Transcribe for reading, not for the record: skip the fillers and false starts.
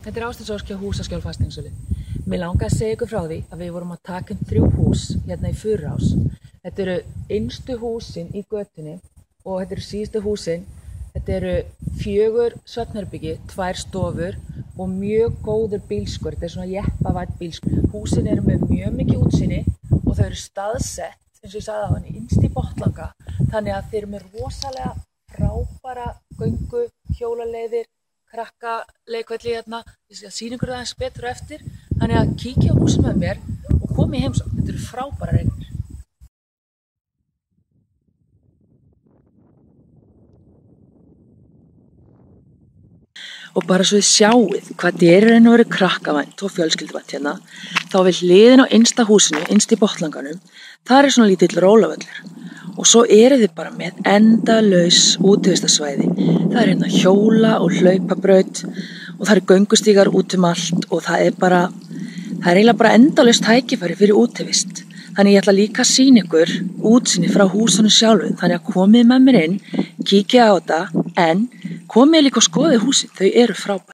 Þetta Ásdís Ósk hjá Húsaskjól fasteignasölu. Mig langaði að segja ykkur frá því að við vorum að taka 3 hús hérna í Fururás. Þetta eru innstu húsin í götunni og þetta eru síðustu húsin. Þetta eru 4 svefnherbyggi, 2 stofur og mjög góður bílskur. Þetta er svona jeppavænn bílskur. Húsin eru með mjög mikið útsýni og þau eru staðsett, eins og ég sagði á henni, innst í Botnlanga. Þannig að þeir eru með rosalega frábæra göngu, hjólaleiðir, krakka leikvelli hérna. Ég skal sýna ykkur það aðeins betur á eftir. Þannig að kíkja á húsin með mér og komi í heimsókn. Þetta eru frábærar eignir. Og bara svo þið sjáið hvað þetta er í raun og veru krakkavænt og fjölskylduvænt hérna, þá við hliðin á innsta húsinu, innst í Botnlanganum, þar er svona lítill rólavöllur. Og svo eru þið bara með endalaus útivistarsvæði. Það er hérna hjóla og hlaupabraut og það eru göngustígar út um allt og það er eiginlega bara endalaust tækifæri fyrir útivist. Þannig ég ætla líka að sýna ykkur útsýni frá húsunum sjálfum. Þannig að komið með mér inn, kíkja á þetta, en komið líka og skoðið húsin, þau eru frábær.